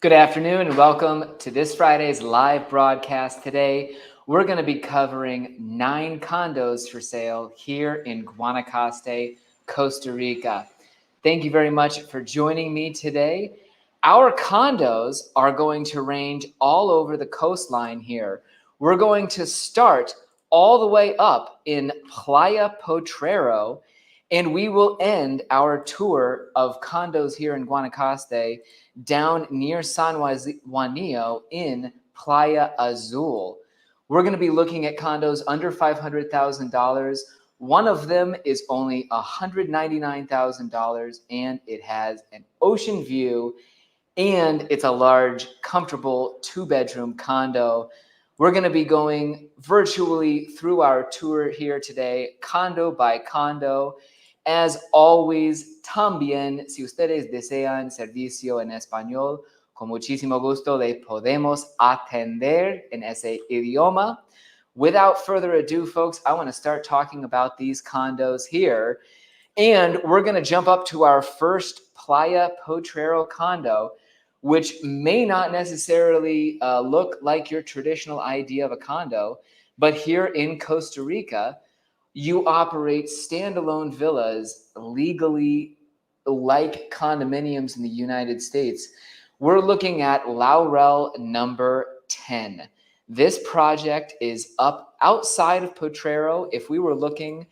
Good afternoon and welcome to this Friday's live broadcast. Today, we're going to be covering 9 condos for sale here in Guanacaste, Costa Rica. Thank you very much for joining me today. Our condos are going to range all over the coastline here. We're going to start all the way up in Playa Potrero, and we will end our tour of condos here in Guanacaste down near San Juanillo in Playa Azul. We're going to be looking at condos under $500,000. One of them is only $199,000 and it has an ocean view and it's a large, comfortable 2-bedroom condo. We're going to be going virtually through our tour here today, condo by condo. As always, también, si ustedes desean servicio en español, con muchísimo gusto le podemos atender en ese idioma. Without further ado, folks, I want to start talking about these condos here. And we're going to jump up to our first Playa Potrero condo, which may not necessarily look like your traditional idea of a condo, but here in Costa Rica, you operate standalone villas legally like condominiums in the United States. We're looking at Laurel number 10. This project is up outside of Potrero. If we were looking,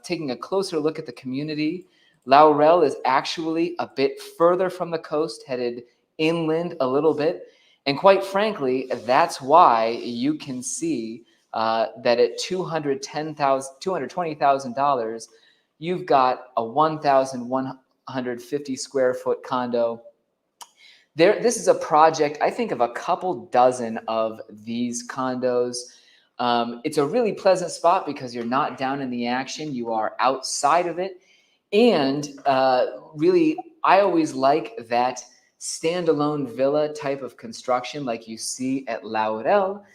taking a closer look at the community, Laurel is actually a bit further from the coast, headed inland a little bit. And quite frankly, that's why you can see that at $220,000, you've got a 1,150 square foot condo. This is a project, I think, of a couple dozen of these condos. It's a really pleasant spot because you're not down in the action. You are outside of it. And really, I always like that standalone villa type of construction like you see at Laurel.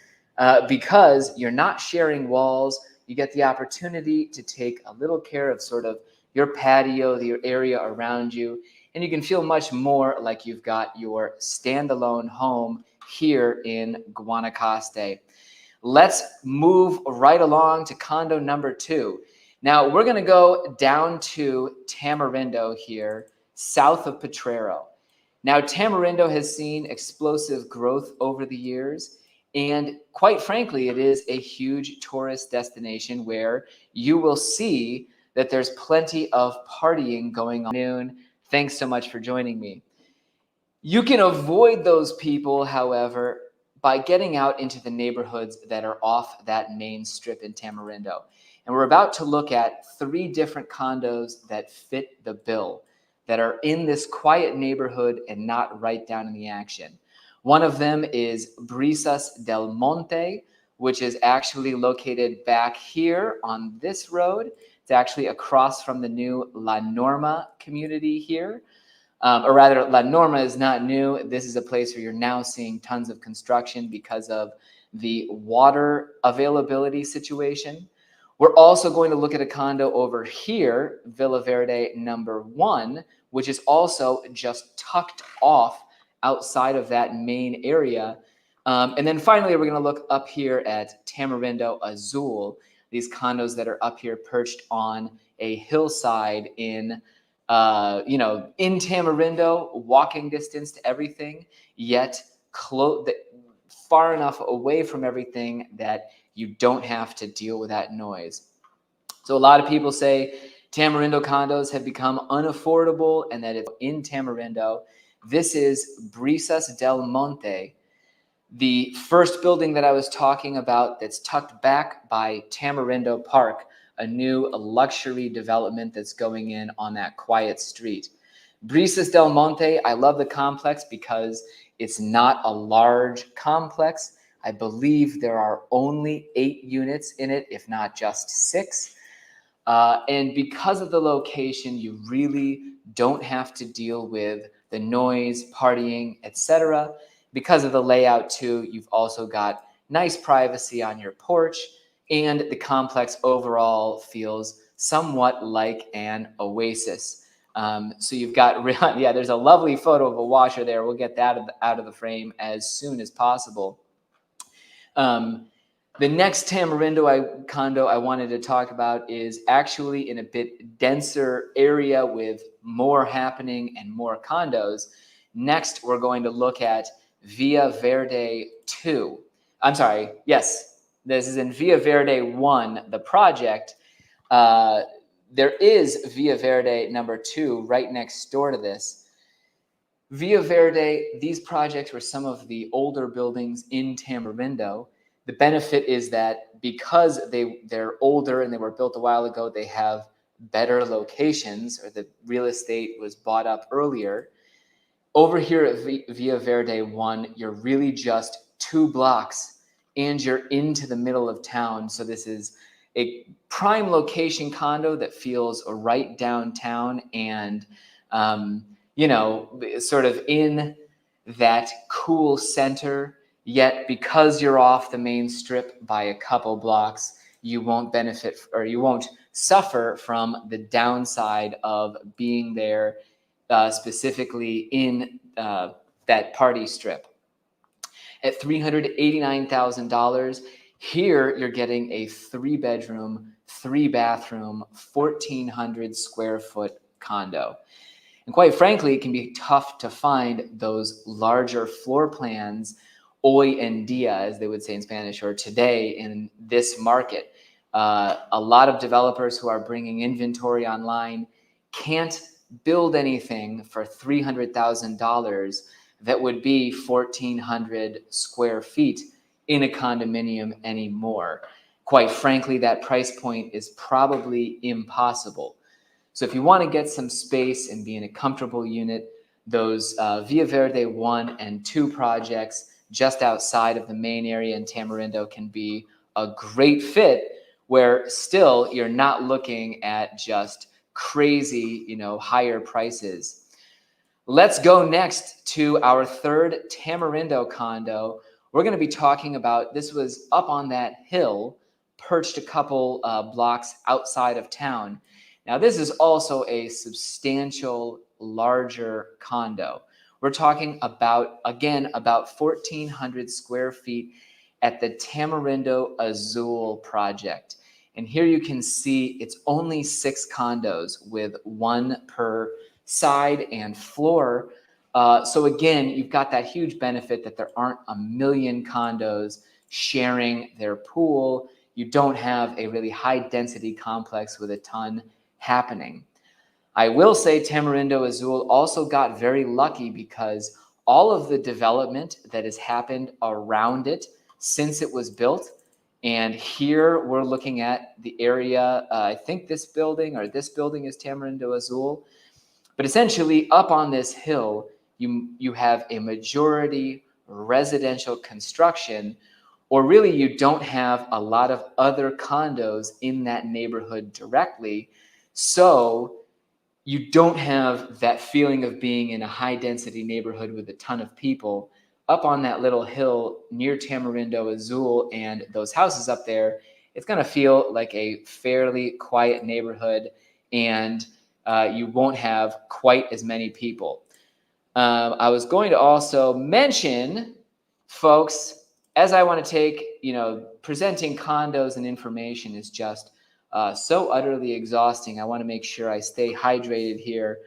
Because you're not sharing walls, you get the opportunity to take a little care of sort of your patio, your area around you, and you can feel much more like you've got your standalone home here in Guanacaste. Let's move right along to condo number 2. Now, we're going to go down to Tamarindo here, south of Potrero. Now, Tamarindo has seen explosive growth over the years. And quite frankly, it is a huge tourist destination where you will see that there's plenty of partying going on. Thanks so much for joining me. You can avoid those people, however, by getting out into the neighborhoods that are off that main strip in Tamarindo. And we're about to look at 3 different condos that fit the bill, that are in this quiet neighborhood and not right down in the action. One of them is Brisas del Monte, which is actually located back here on this road. It's actually across from the new La Norma community here. Or rather, La Norma is not new. This is a place where you're now seeing tons of construction because of the water availability situation. We're also going to look at a condo over here, Villa Verde number 1, which is also just tucked off outside of that main area. And then finally, we're going to look up here at Tamarindo Azul, these condos that are up here perched on a hillside in Tamarindo, walking distance to everything, yet far enough away from everything that you don't have to deal with that noise. So a lot of people say Tamarindo condos have become unaffordable and that it's in Tamarindo. This is Brisas del Monte, the first building that I was talking about that's tucked back by Tamarindo Park, a new luxury development that's going in on that quiet street. Brisas del Monte, I love the complex because it's not a large complex. I believe there are only 8 units in it, if not just 6. And because of the location, you really don't have to deal with the noise, partying, etc. Because of the layout too, you've also got nice privacy on your porch, and the complex overall feels somewhat like an oasis. So you've got, yeah, there's a lovely photo of a washer there. We'll get that out of the frame as soon as possible. The next Tamarindo condo I wanted to talk about is actually in a bit denser area with more happening and more condos. Next, we're going to look at Villa Verde 2. I'm sorry, yes, this is in Villa Verde 1, the project. There is Villa Verde number 2 right next door to this. Villa Verde, these projects were some of the older buildings in Tamarindo. The benefit is that because they're older and they were built a while ago, they have better locations, or the real estate was bought up earlier. Over here at Villa Verde 1, you're really just 2 blocks and you're into the middle of town. So this is a prime location condo that feels right downtown and, sort of in that cool center. Yet because you're off the main strip by a couple blocks, you won't benefit, or you won't suffer from the downside of being there, specifically in that party strip. At $389,000, here you're getting a 3-bedroom, 3-bathroom, 1,400 square foot condo. And quite frankly, it can be tough to find those larger floor plans, hoy en día, as they would say in Spanish, or today in this market. A lot of developers who are bringing inventory online can't build anything for $300,000 that would be 1,400 square feet in a condominium anymore. Quite frankly, that price point is probably impossible. So if you want to get some space and be in a comfortable unit, those Villa Verde 1 and 2 projects just outside of the main area in Tamarindo can be a great fit, where still you're not looking at just crazy, higher prices. Let's go next to our third Tamarindo condo. We're going to be talking about, this was up on that hill, perched a couple blocks outside of town. Now, this is also a substantial, larger condo. We're talking about, again, about 1,400 square feet at the Tamarindo Azul project. And here you can see it's only 6 condos with 1 per side and floor. So again, you've got that huge benefit that there aren't a million condos sharing their pool. You don't have a really high density complex with a ton happening. I will say Tamarindo Azul also got very lucky because all of the development that has happened around it since it was built, and here we're looking at the area, I think this building is Tamarindo Azul, but essentially up on this hill, you have a majority residential construction, or really you don't have a lot of other condos in that neighborhood directly. So you don't have that feeling of being in a high density neighborhood with a ton of people. Up on that little hill near Tamarindo Azul and those houses up there, it's going to feel like a fairly quiet neighborhood, and you won't have quite as many people. I was going to also mention, folks, as I want to take, presenting condos and information is just so utterly exhausting. I want to make sure I stay hydrated here.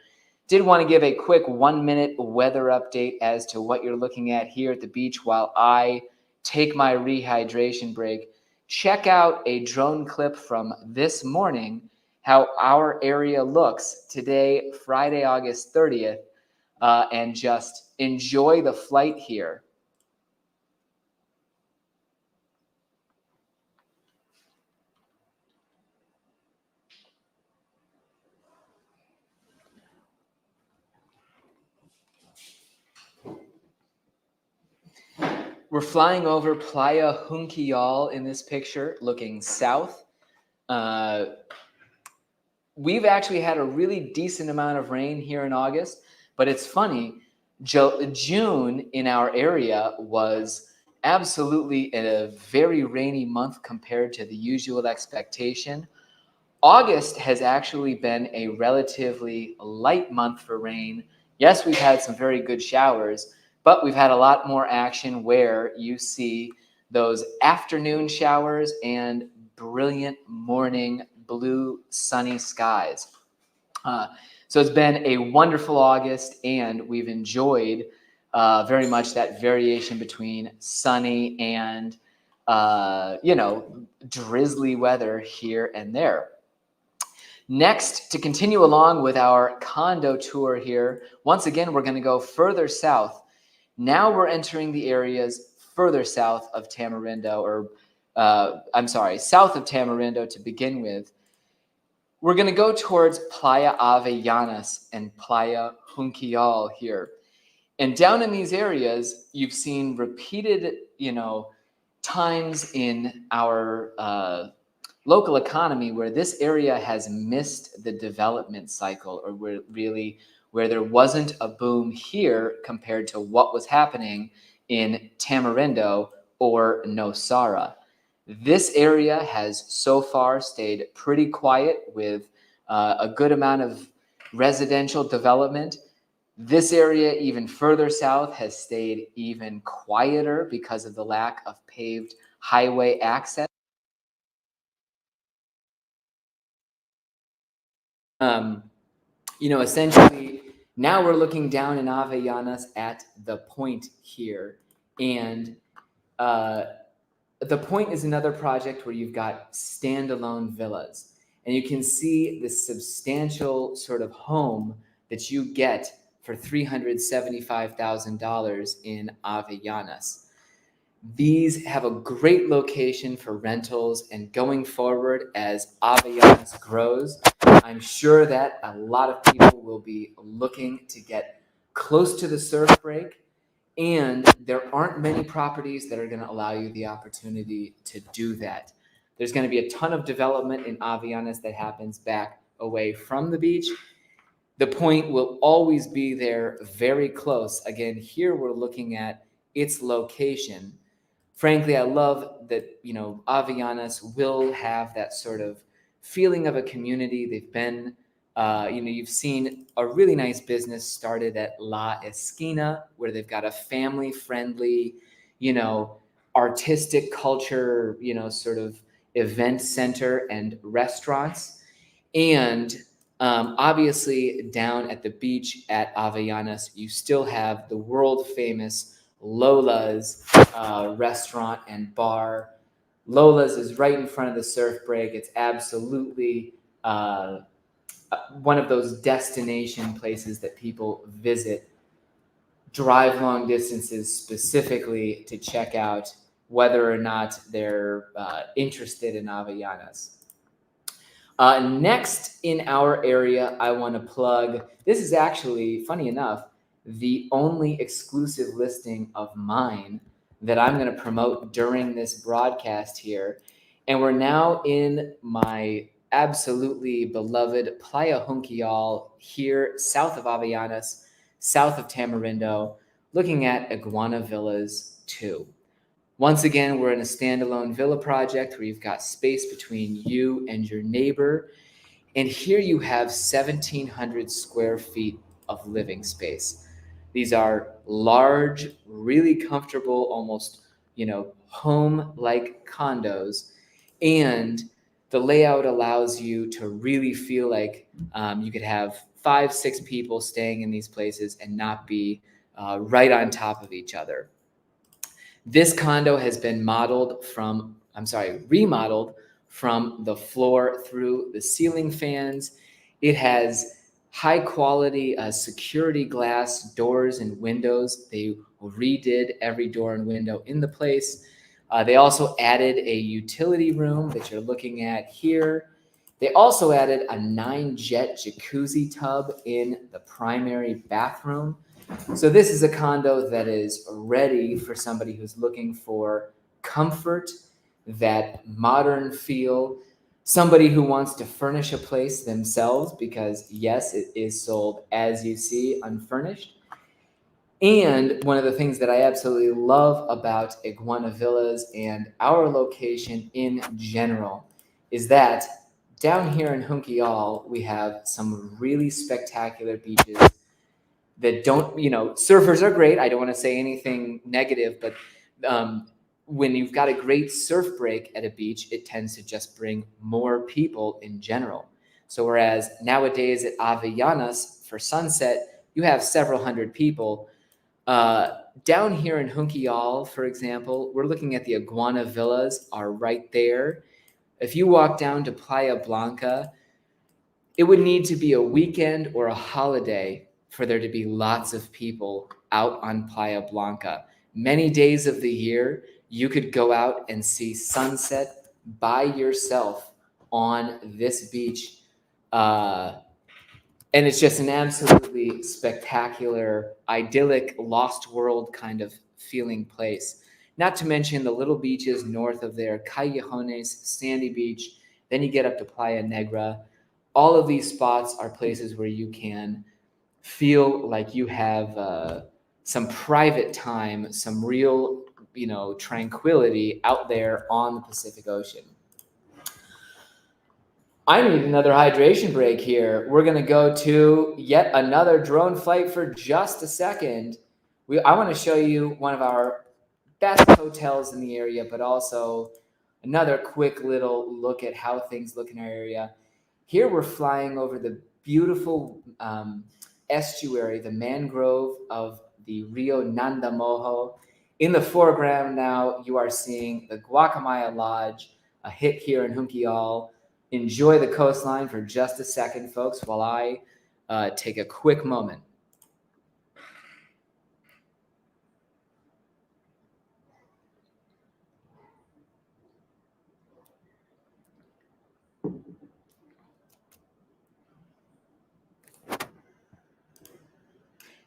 Did want to give a quick 1-minute weather update as to what you're looking at here at the beach while I take my rehydration break. Check out a drone clip from this morning, how our area looks today, Friday, August 30th, and just enjoy the flight here. We're flying over Playa Junquillal in this picture, looking south. We've actually had a really decent amount of rain here in August, but it's funny, June in our area was absolutely a very rainy month compared to the usual expectation. August has actually been a relatively light month for rain. Yes, we've had some very good showers, but we've had a lot more action where you see those afternoon showers and brilliant morning blue sunny skies. Uh, so it's been a wonderful August, and we've enjoyed very much that variation between sunny and drizzly weather here and there. Next, to continue along with our condo tour here, once again, we're going to go further south. Now we're entering the areas further south of Tamarindo, south of Tamarindo to begin with. We're going to go towards Playa Avellanas and Playa Junquial here. And down in these areas, you've seen repeated, times in our local economy where this area has missed the development cycle, or where there wasn't a boom here compared to what was happening in Tamarindo or Nosara. This area has so far stayed pretty quiet with a good amount of residential development. This area, even further south, has stayed even quieter because of the lack of paved highway access. Essentially, now we're looking down in Avellanas at the Point here. And the Point is another project where you've got standalone villas. And you can see the substantial sort of home that you get for $375,000 in Avellanas. These have a great location for rentals, and going forward as Avellanas grows, I'm sure that a lot of people will be looking to get close to the surf break, and there aren't many properties that are going to allow you the opportunity to do that. There's going to be a ton of development in Avellanas that happens back away from the beach. The Point will always be there very close. Again, here we're looking at its location. Frankly, I love that, Avellanas will have that sort of feeling of a community. They've been, you've seen a really nice business started at La Esquina, where they've got a family-friendly, artistic culture, sort of event center and restaurants. And obviously, down at the beach at Avellanas, you still have the world-famous Lola's restaurant and bar. Lola's is right in front of the surf break. It's absolutely one of those destination places that people visit, drive long distances specifically to check out whether or not they're interested in Avellanas. Next in our area, I want to plug, this is actually, funny enough, the only exclusive listing of mine that I'm going to promote during this broadcast here. And we're now in my absolutely beloved Playa Junquial here, south of Avellanas, south of Tamarindo, looking at Iguana Villas 2. Once again, we're in a standalone villa project where you've got space between you and your neighbor. And here you have 1,700 square feet of living space. These are large, really comfortable, almost, home-like condos. And the layout allows you to really feel like you could have 5-6 people staying in these places and not be right on top of each other. This condo has been remodeled from the floor through the ceiling fans. It has high quality security glass doors and windows. They redid every door and window in the place. They also added a utility room that you're looking at here. They also added a 9-jet jacuzzi tub in the primary bathroom. So this is a condo that is ready for somebody who's looking for comfort, that modern feel, somebody who wants to furnish a place themselves, because yes, it is sold, as you see, unfurnished. And one of the things that I absolutely love about Iguana Villas and our location in general is that down here in Junquillal, we have some really spectacular beaches that don't, surfers are great. I don't want to say anything negative, but when you've got a great surf break at a beach, it tends to just bring more people in general. So whereas nowadays at Avellanas for sunset, you have several hundred people. Down here in Junquillal, for example, we're looking at the Iguana Villas are right there. If you walk down to Playa Blanca, it would need to be a weekend or a holiday for there to be lots of people out on Playa Blanca. Many days of the year, you could go out and see sunset by yourself on this beach. And it's just an absolutely spectacular, idyllic, lost world kind of feeling place. Not to mention the little beaches north of there, Callejones, Sandy Beach. Then you get up to Playa Negra. All of these spots are places where you can feel like you have some private time, some real, tranquility out there on the Pacific Ocean. I need another hydration break here. We're going to go to yet another drone flight for just a second. I want to show you one of our best hotels in the area, but also another quick little look at how things look in our area. Here we're flying over the beautiful estuary, the mangrove of the Rio Nandamojo. In the foreground now, you are seeing the Guacamaya Lodge, a hit here in Junquillal. Enjoy the coastline for just a second, folks, while I take a quick moment.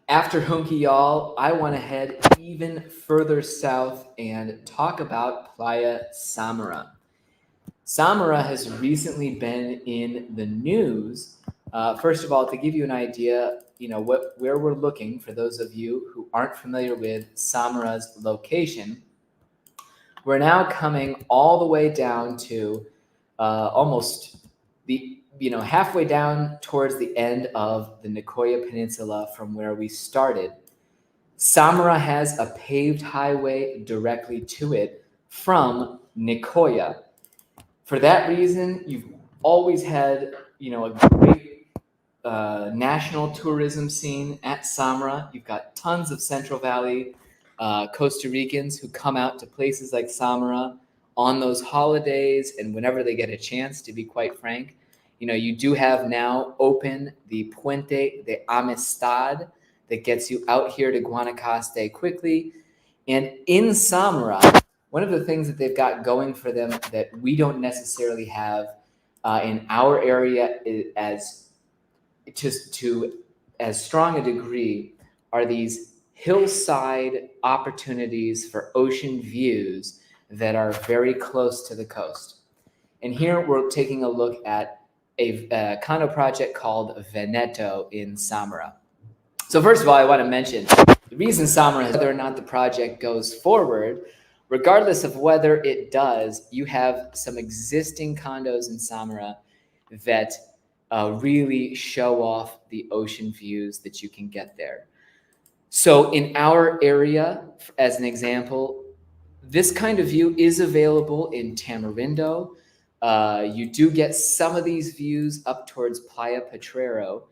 After Junquillal, I want to head even further south and talk about Playa Samara. Samara has recently been in the news. First of all, to give you an idea, where we're looking for those of you who aren't familiar with Samara's location, we're now coming all the way down to almost the halfway down towards the end of the Nicoya Peninsula from where we started. Samara has a paved highway directly to it from Nicoya. For that reason, you've always had, a great national tourism scene at Samara. You've got tons of Central Valley Costa Ricans who come out to places like Samara on those holidays and whenever they get a chance, to be quite frank. You do have now open the Puente de Amistad that gets you out here to Guanacaste quickly. And in Samara, one of the things that they've got going for them that we don't necessarily have in our area as strong a degree are these hillside opportunities for ocean views that are very close to the coast. And here we're taking a look at a condo project called Veneto in Samara. So first of all, I want to mention the reason Samara, whether or not the project goes forward, regardless of whether it does, you have some existing condos in Samara that really show off the ocean views that you can get there. So in our area, as an example, this kind of view is available in Tamarindo. You do get some of these views up towards Playa Potrero.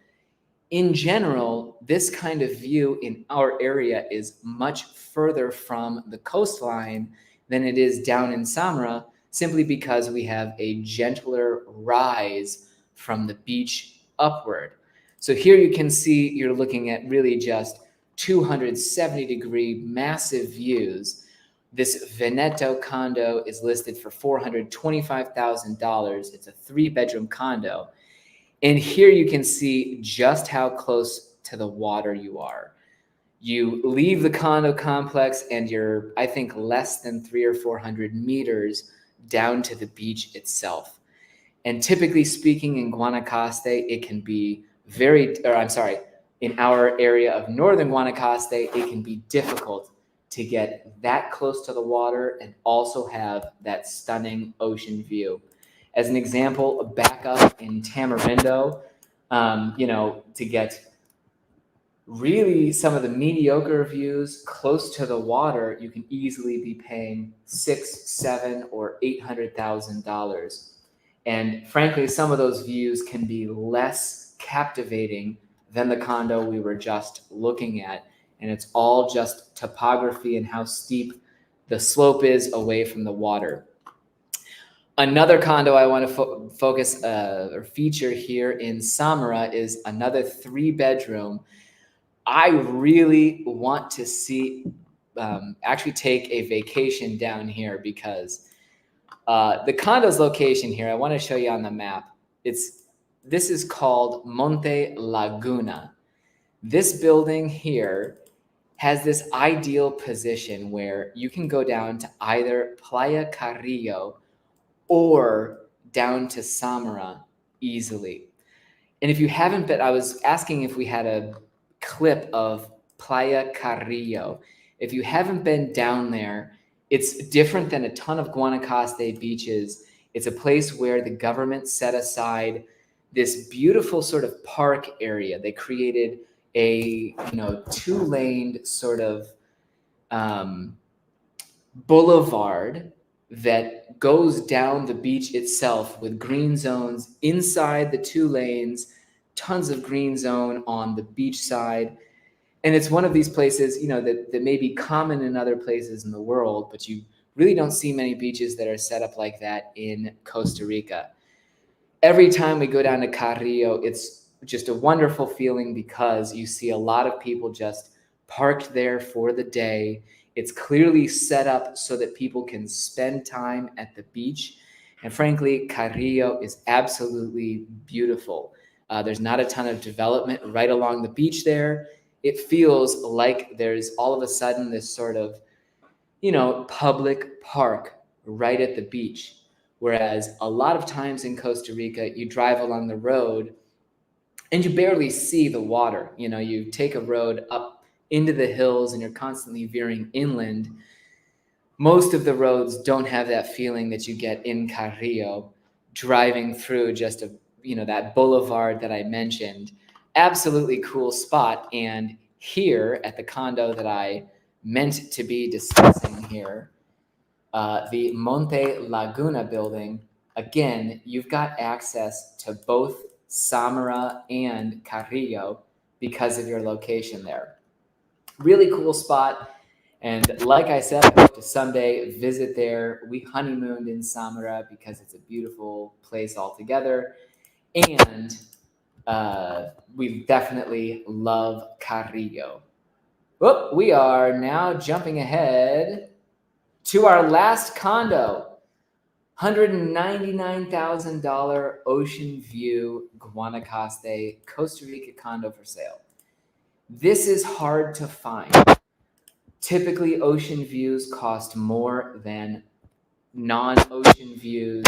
In general, this kind of view in our area is much further from the coastline than it is down in Samara, simply because we have a gentler rise from the beach upward. So here you can see you're looking at really just 270-degree massive views. This Veneto condo is listed for $425,000. It's a 3-bedroom condo. And here you can see just how close to the water you are. You leave the condo complex and you're, I think, less than 300 or 400 meters down to the beach itself. And typically speaking, in Guanacaste, it can be in our area of northern Guanacaste, it can be difficult to get that close to the water and also have that stunning ocean view. As an example, back up in Tamarindo, to get really some of the mediocre views close to the water, you can easily be paying $6, $7, or $800,000. And frankly, some of those views can be less captivating than the condo we were just looking at. And it's all just topography and how steep the slope is away from the water. Another condo I want to focus or feature here in Samara is another 3-bedroom. I really want to actually take a vacation down here because the condo's location here, I want to show you on the map. This is called Monte Laguna. This building here has this ideal position where you can go down to either Playa Carrillo or down to Samara easily. And if you haven't been, I was asking if we had a clip of Playa Carrillo. If you haven't been down there, it's different than a ton of Guanacaste beaches. It's a place where the government set aside this beautiful sort of park area. They created a 2-laned sort of boulevard that goes down the beach itself with green zones inside the 2 lanes, tons of green zone on the beach side. And it's one of these places, that may be common in other places in the world, but you really don't see many beaches that are set up like that in Costa Rica. Every time we go down to Carrillo, it's just a wonderful feeling because you see a lot of people just parked there for the day. It's clearly set up so that people can spend time at the beach. And frankly, Carrillo is absolutely beautiful. There's not a ton of development right along the beach there. It feels like there's all of a sudden this sort of, public park right at the beach. Whereas a lot of times in Costa Rica, you drive along the road and you barely see the water. You take a road up into the hills and you're constantly veering inland. Most of the roads don't have that feeling that you get in Carrillo, driving through just that boulevard that I mentioned. Absolutely cool spot. And here at the condo that I meant to be discussing here, the Monte Laguna building, again, you've got access to both Samara and Carrillo because of your location there. Really cool spot. And like I said, I hope to someday visit there. We honeymooned in Samara because it's a beautiful place altogether. And we definitely love Carrillo. Well, we are now jumping ahead to our last condo, $199,000 Ocean View Guanacaste, Costa Rica condo for sale. This is hard to find. Typically, ocean views cost more than non-ocean views,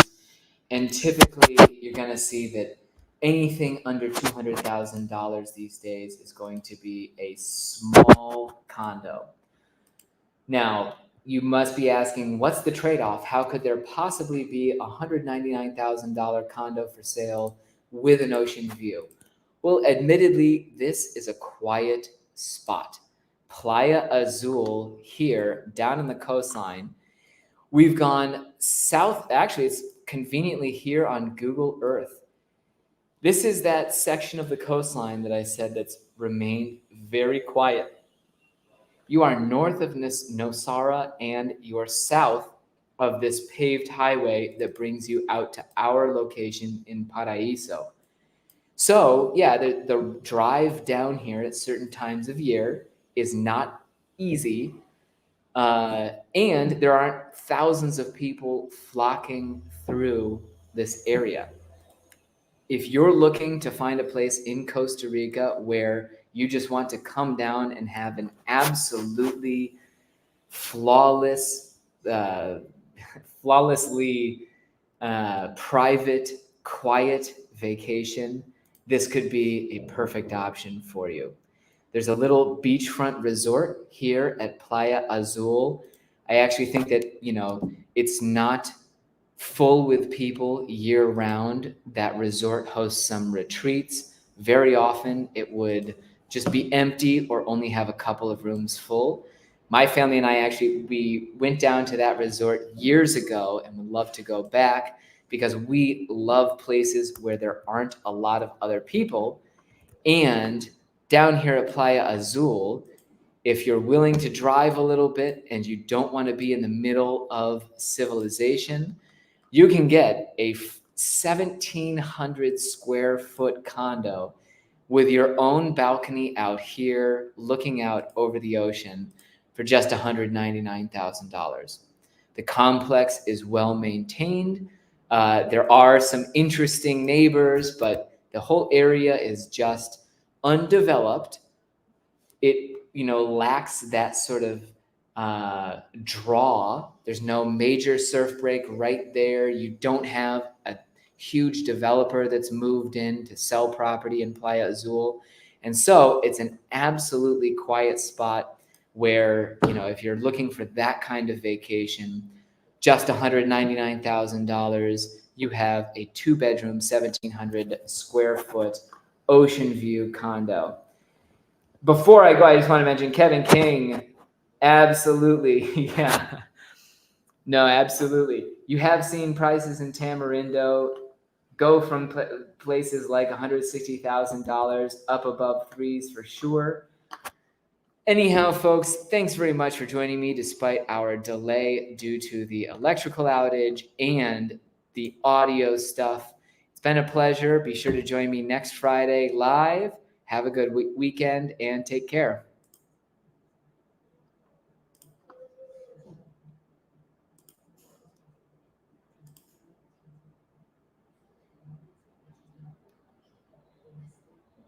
and typically you're going to see that anything under $200,000 these days is going to be a small condo. Now, you must be asking, what's the trade-off? How could there possibly be a $199,000 condo for sale with an ocean view? Well, admittedly, this is a quiet spot. Playa Azul here, down in the coastline. We've gone south. Actually, it's conveniently here on Google Earth. This is that section of the coastline that I said that's remained very quiet. You are north of Nosara and you are south of this paved highway that brings you out to our location in Paraíso. So, yeah, the drive down here at certain times of year is not easy. And there aren't thousands of people flocking through this area. If you're looking to find a place in Costa Rica where you just want to come down and have an absolutely flawlessly private, quiet vacation, this could be a perfect option for you. There's a little beachfront resort here at Playa Azul. I actually think that, it's not full with people year round. That resort hosts some retreats. Very often it would just be empty or only have a couple of rooms full. My family and I we went down to that resort years ago and would love to go back because we love places where there aren't a lot of other people. And down here at Playa Azul, if you're willing to drive a little bit and you don't want to be in the middle of civilization, you can get a 1,700 square foot condo with your own balcony out here looking out over the ocean for just $199,000. The complex is well maintained. There are some interesting neighbors, but the whole area is just undeveloped. It lacks that sort of draw. There's no major surf break right there. You don't have a huge developer that's moved in to sell property in Playa Azul. And so it's an absolutely quiet spot where, if you're looking for that kind of vacation, just $199,000, you have a 2-bedroom, 1,700 square foot ocean view condo. Before I go, I just want to mention Kevin King. Absolutely. Yeah. No, absolutely. You have seen prices in Tamarindo go from places like $160,000 up above threes for sure. Anyhow, folks, thanks very much for joining me despite our delay due to the electrical outage and the audio stuff. It's been a pleasure. Be sure to join me next Friday live. Have a good weekend and take care.